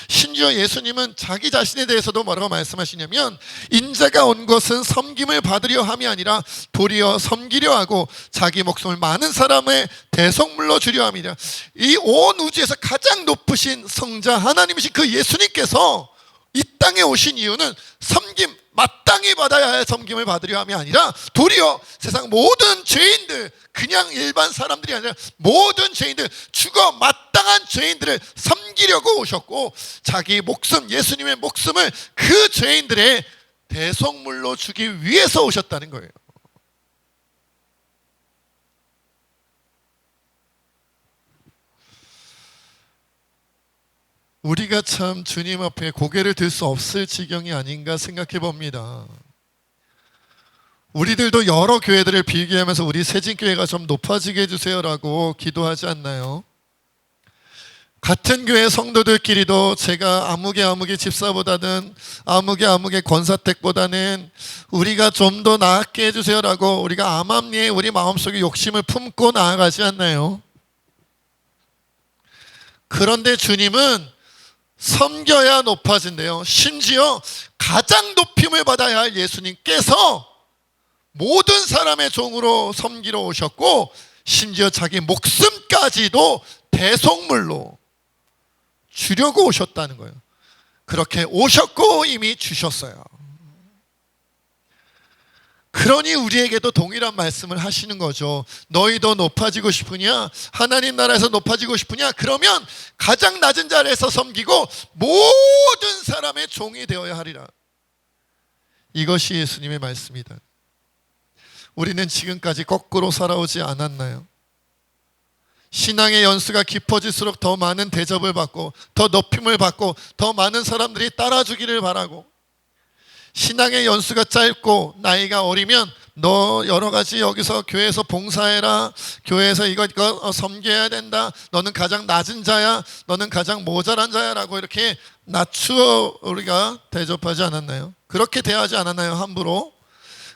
심지어 예수님은 자기 자신에 대해서도 뭐라고 말씀하시냐면 인자가 온 것은 섬김을 받으려 함이 아니라 도리어 섬기려 하고 자기 목숨을 많은 사람의 대속물로 주려 함이라. 이 온 우주에서 가장 높으신 성자 하나님이신 그 예수님께서 이 땅에 오신 이유는 섬김, 마땅히 받아야 할 섬김을 받으려 함이 아니라 도리어 세상 모든 죄인들, 그냥 일반 사람들이 아니라 모든 죄인들, 죽어 마땅한 죄인들을 섬기려고 오셨고 자기 목숨, 예수님의 목숨을 그 죄인들의 대속물로 주기 위해서 오셨다는 거예요. 우리가 참 주님 앞에 고개를 들 수 없을 지경이 아닌가 생각해 봅니다. 우리들도 여러 교회들을 비교하면서 우리 세진교회가 좀 높아지게 해주세요라고 기도하지 않나요? 같은 교회 성도들끼리도 제가 아무개 집사보다는 아무개 권사택보다는 우리가 좀 더 나았게 해주세요라고 우리가 암암리에 우리 마음속에 욕심을 품고 나아가지 않나요? 그런데 주님은 섬겨야 높아진대요. 심지어 가장 높임을 받아야 할 예수님께서 모든 사람의 종으로 섬기러 오셨고 심지어 자기 목숨까지도 대속물로 주려고 오셨다는 거예요. 그렇게 오셨고 이미 주셨어요. 그러니 우리에게도 동일한 말씀을 하시는 거죠. 너희도 높아지고 싶으냐? 하나님 나라에서 높아지고 싶으냐? 그러면 가장 낮은 자리에서 섬기고 모든 사람의 종이 되어야 하리라. 이것이 예수님의 말씀이다. 우리는 지금까지 거꾸로 살아오지 않았나요? 신앙의 연수가 깊어질수록 더 많은 대접을 받고 더 높임을 받고 더 많은 사람들이 따라주기를 바라고 신앙의 연수가 짧고 나이가 어리면 너 여러 가지 여기서 교회에서 봉사해라, 교회에서 이거 섬겨야 된다, 너는 가장 낮은 자야, 너는 가장 모자란 자야 라고 이렇게 낮추어 우리가 대접하지 않았나요? 그렇게 대하지 않았나요? 함부로?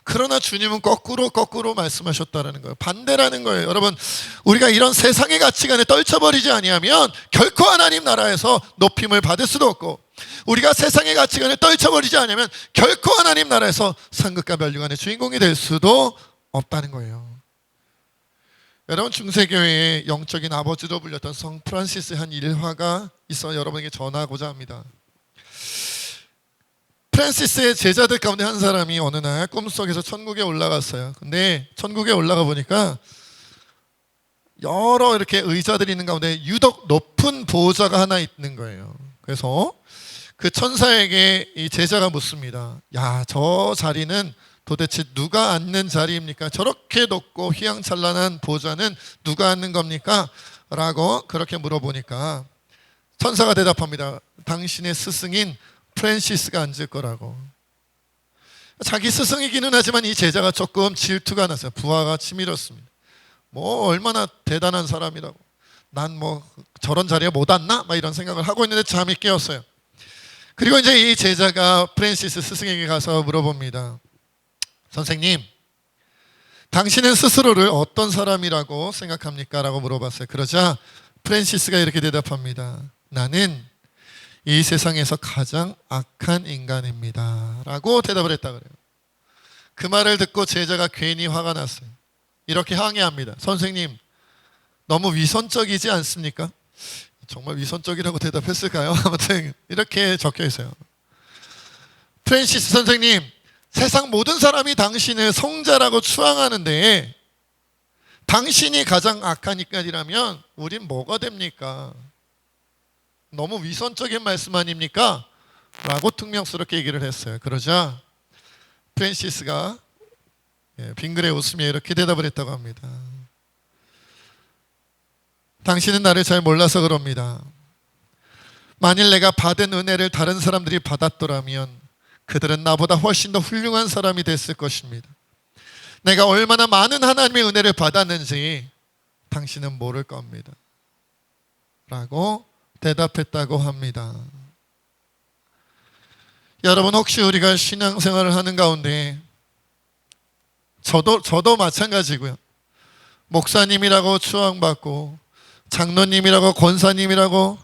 그러나 주님은 거꾸로 말씀하셨다는 거예요. 반대라는 거예요. 여러분, 우리가 이런 세상의 가치관에 떨쳐버리지 아니하면 결코 하나님 나라에서 높임을 받을 수도 없고 우리가 세상의 가치관에 떨쳐버리지 않으면 결코 하나님 나라에서 상급과 면류관의 주인공이 될 수도 없다는 거예요. 여러분, 중세교회의 영적인 아버지로 불렸던 성 프란시스 한 일화가 있어 여러분에게 전하고자 합니다. 프란시스의 제자들 가운데 한 사람이 어느 날 꿈속에서 천국에 올라갔어요. 근데 천국에 올라가 보니까 여러 이렇게 의자들이 있는 가운데 유독 높은 보좌가 하나 있는 거예요. 그래서 그 천사에게 이 제자가 묻습니다. 야, 저 자리는 도대체 누가 앉는 자리입니까? 저렇게 높고 휘황찬란한 보좌는 누가 앉는 겁니까? 라고 그렇게 물어보니까 천사가 대답합니다. 당신의 스승인 프란시스가 앉을 거라고. 자기 스승이기는 하지만 이 제자가 조금 질투가 났어요. 부하가 치밀었습니다. 뭐 얼마나 대단한 사람이라고, 난 뭐 저런 자리에 못 앉나? 막 이런 생각을 하고 있는데 잠이 깨었어요. 그리고 이제 이 제자가 프란시스 스승에게 가서 물어봅니다. 선생님, 당신은 스스로를 어떤 사람이라고 생각합니까? 라고 물어봤어요. 그러자 프란시스가 이렇게 대답합니다. 나는 이 세상에서 가장 악한 인간입니다. 라고 대답을 했다 그래요. 그 말을 듣고 제자가 괜히 화가 났어요. 이렇게 항의합니다. 선생님, 너무 위선적이지 않습니까? 정말 위선적이라고 대답했을까요? 아무튼 이렇게 적혀 있어요. 프란시스 선생님, 세상 모든 사람이 당신을 성자라고 추앙하는데 당신이 가장 악한 인간이라면 우린 뭐가 됩니까? 너무 위선적인 말씀 아닙니까? 라고 퉁명스럽게 얘기를 했어요. 그러자 프란시스가 빙그레 웃으며 이렇게 대답을 했다고 합니다. 당신은 나를 잘 몰라서 그럽니다. 만일 내가 받은 은혜를 다른 사람들이 받았더라면 그들은 나보다 훨씬 더 훌륭한 사람이 됐을 것입니다. 내가 얼마나 많은 하나님의 은혜를 받았는지 당신은 모를 겁니다. 라고 대답했다고 합니다. 여러분, 혹시 우리가 신앙생활을 하는 가운데 저도 마찬가지고요. 목사님이라고 추앙받고 장로님이라고 권사님이라고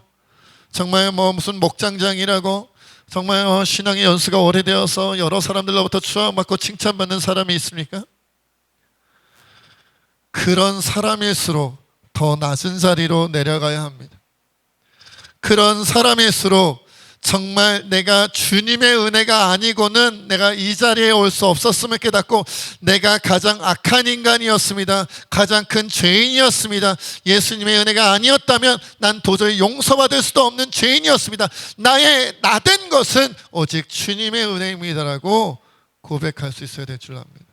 정말 뭐 무슨 목장장이라고 정말 신앙의 연수가 오래되어서 여러 사람들로부터 추앙받고 칭찬받는 사람이 있습니까? 그런 사람일수록 더 낮은 자리로 내려가야 합니다. 그런 사람일수록 정말 내가 주님의 은혜가 아니고는 내가 이 자리에 올 수 없었음을 깨닫고 내가 가장 악한 인간이었습니다. 가장 큰 죄인이었습니다. 예수님의 은혜가 아니었다면 난 도저히 용서받을 수도 없는 죄인이었습니다. 나된 것은 오직 주님의 은혜입니다라고 고백할 수 있어야 될 줄 압니다.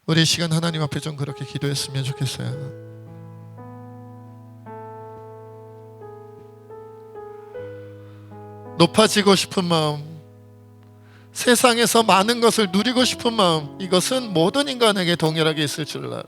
우리 이 시간 하나님 앞에 좀 그렇게 기도했으면 좋겠어요. 높아지고 싶은 마음, 세상에서 많은 것을 누리고 싶은 마음, 이것은 모든 인간에게 동일하게 있을 줄 알아요.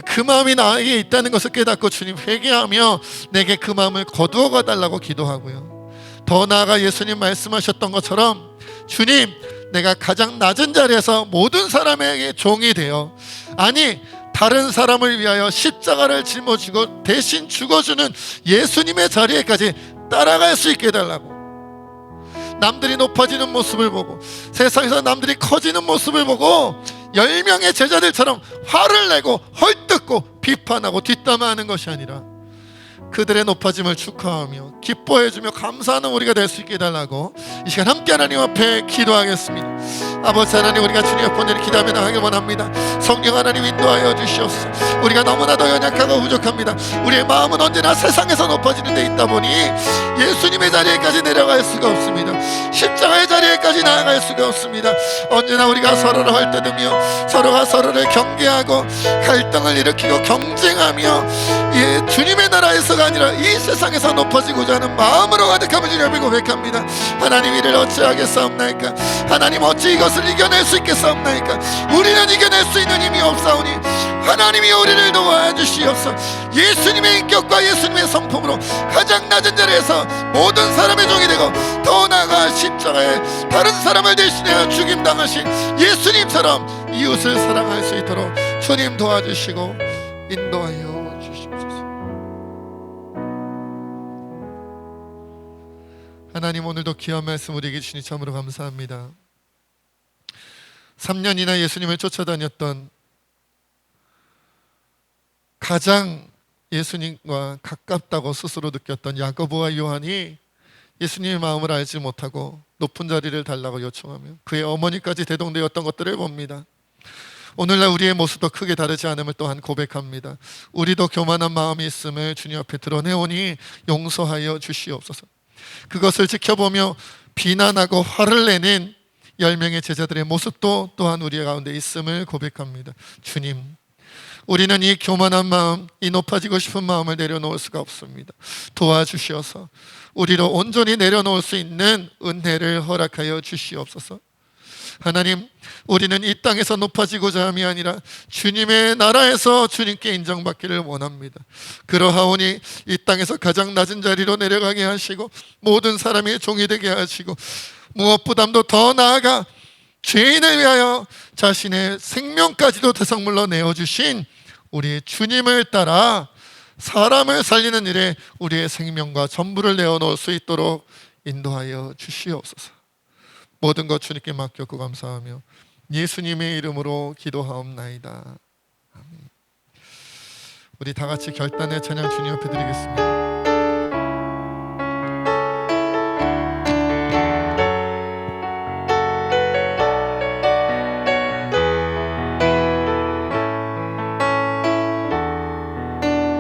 그 마음이 나에게 있다는 것을 깨닫고 주님 회개하며 내게 그 마음을 거두어가 달라고 기도하고요. 더 나아가 예수님 말씀하셨던 것처럼 주님, 내가 가장 낮은 자리에서 모든 사람에게 종이 되어, 아니 다른 사람을 위하여 십자가를 짊어지고 대신 죽어주는 예수님의 자리에까지 따라갈 수 있게 해달라고. 남들이 높아지는 모습을 보고 세상에서 남들이 커지는 모습을 보고 10명의 제자들처럼 화를 내고 헐뜯고 비판하고 뒷담화하는 것이 아니라 그들의 높아짐을 축하하며 기뻐해주며 감사하는 우리가 될 수 있게 해달라고 이 시간 함께 하나님 앞에 기도하겠습니다. 아버지 하나님, 우리가 주님 앞에 오늘 기도하며 나가기 원합니다. 성령 하나님 인도하여 주시옵소서. 우리가 너무나도 연약하고 부족합니다. 우리의 마음은 언제나 세상에서 높아지는 데 있다 보니 예수님의 자리에까지 내려갈 수가 없습니다. 십자가의 자리에까지 나아갈 수가 없습니다. 언제나 우리가 서로를 헐뜯으며 서로가 서로를 경계하고 갈등을 일으키고 경쟁하며 주님의 나라에서가 아니라 이 세상에서 높아지고자 하는 마음으로 가득함을 주님을 고백합니다. 하나님, 이를 어찌하겠사옵나이까? 하나님, 어찌 이것을 이겨낼 수 있겠사옵나이까? 우리는 이겨낼 수 있는 힘이 없사오니 하나님이 우리를 도와주시옵소서. 예수님의 인격과 예수님의 성품으로 가장 낮은 자리에서 모든 사람의 종이 되고 더 나아가 십자가에 다른 사람을 대신하여 죽임당하신 예수님처럼 이웃을 사랑할 수 있도록 주님 도와주시고 인도하여 하나님, 오늘도 귀한 말씀 우리에게 주시니 참으로 감사합니다. 3년이나 예수님을 쫓아다녔던 가장 예수님과 가깝다고 스스로 느꼈던 야고보와 요한이 예수님의 마음을 알지 못하고 높은 자리를 달라고 요청하며 그의 어머니까지 대동되었던 것들을 봅니다. 오늘날 우리의 모습도 크게 다르지 않음을 또한 고백합니다. 우리도 교만한 마음이 있음을 주님 앞에 드러내오니 용서하여 주시옵소서. 그것을 지켜보며 비난하고 화를 내는 10명의 제자들의 모습도 또한 우리 가운데 있음을 고백합니다. 주님, 우리는 이 교만한 마음, 이 높아지고 싶은 마음을 내려놓을 수가 없습니다. 도와주시어서 우리로 온전히 내려놓을 수 있는 은혜를 허락하여 주시옵소서. 하나님, 우리는 이 땅에서 높아지고자 함이 아니라 주님의 나라에서 주님께 인정받기를 원합니다. 그러하오니 이 땅에서 가장 낮은 자리로 내려가게 하시고 모든 사람의 종이 되게 하시고 무엇 부담도 더 나아가 죄인을 위하여 자신의 생명까지도 대성물로 내어주신 우리 주님을 따라 사람을 살리는 일에 우리의 생명과 전부를 내어놓을 수 있도록 인도하여 주시옵소서. 모든 것 주님께 맡겼고 감사하며 예수님의 이름으로 기도하옵나이다. 아멘. 우리 다 같이 결단의 찬양 주님 앞에 드리겠습니다.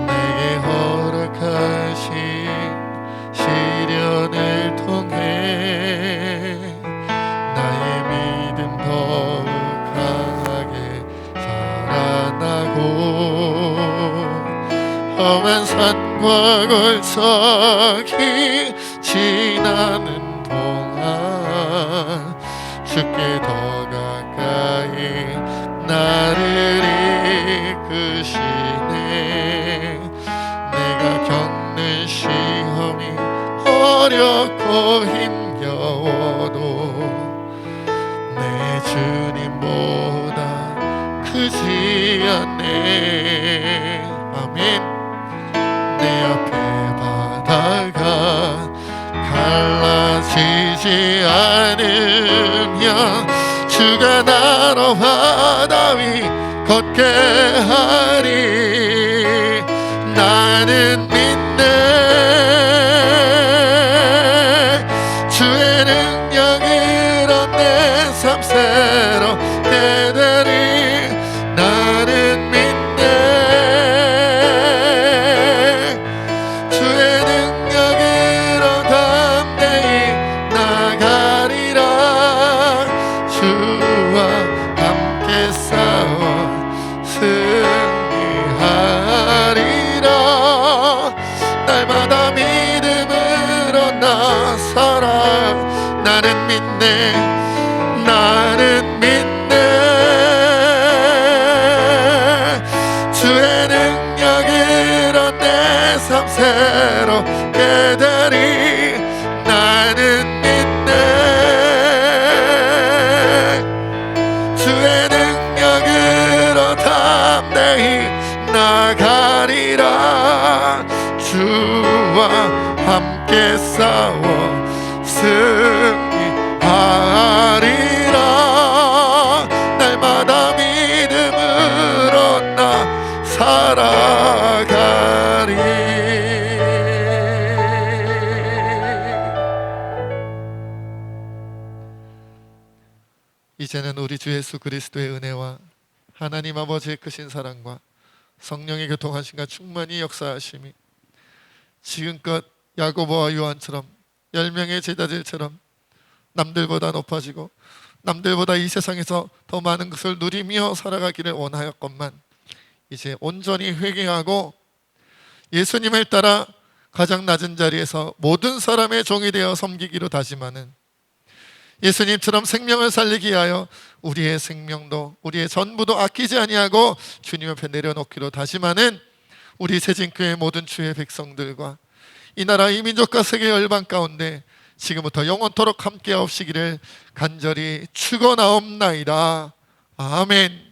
내게 허락하신 시련을 통해 나의 믿음 더욱 강하게 자라나고 험한 산과 골석이 지나는 동안 주께 더 가까이 나를 이끄시네. 내가 겪는 시험이 어렵고 힘겨워도 내 주님보다 크지 않네. 아멘. 내 앞에 바다가 갈라지지 않으면 주가 나로 바다 위 걷게 하리. 나는 믿네. 주의 능력으로 내 삶 새롭게 되리. 나는 믿네. 주의 능력으로 담대히 나가리라. 주와 함께 싸워 승리하리라. 날마다 믿음으로 나 살아. 나는 믿네. 나는 믿네. 주의 능력으로 내 삶 새롭게 되리. 나는 믿네. 주의 능력으로 담대히 나가리라. 주와 함께 싸워 승리하리라. 날마다 믿음으로 나 살아가리. 이제는 우리 주 예수 그리스도의 은혜와 하나님 아버지의 크신 사랑과 성령의 교통하심과 충만히 역사하심이 지금껏 야고보와 요한처럼 10명의 제자들처럼 남들보다 높아지고 남들보다 이 세상에서 더 많은 것을 누리며 살아가기를 원하였건만 이제 온전히 회개하고 예수님을 따라 가장 낮은 자리에서 모든 사람의 종이 되어 섬기기로 다짐하는 예수님처럼 생명을 살리기 위하여 우리의 생명도 우리의 전부도 아끼지 아니하고 주님 앞에 내려놓기로 다짐하는 우리 새진교회 모든 주의 백성들과 이 나라 이 민족과 세계 열방 가운데 지금부터 영원토록 함께 하옵시기를 간절히 축원하옵나이다. 아멘.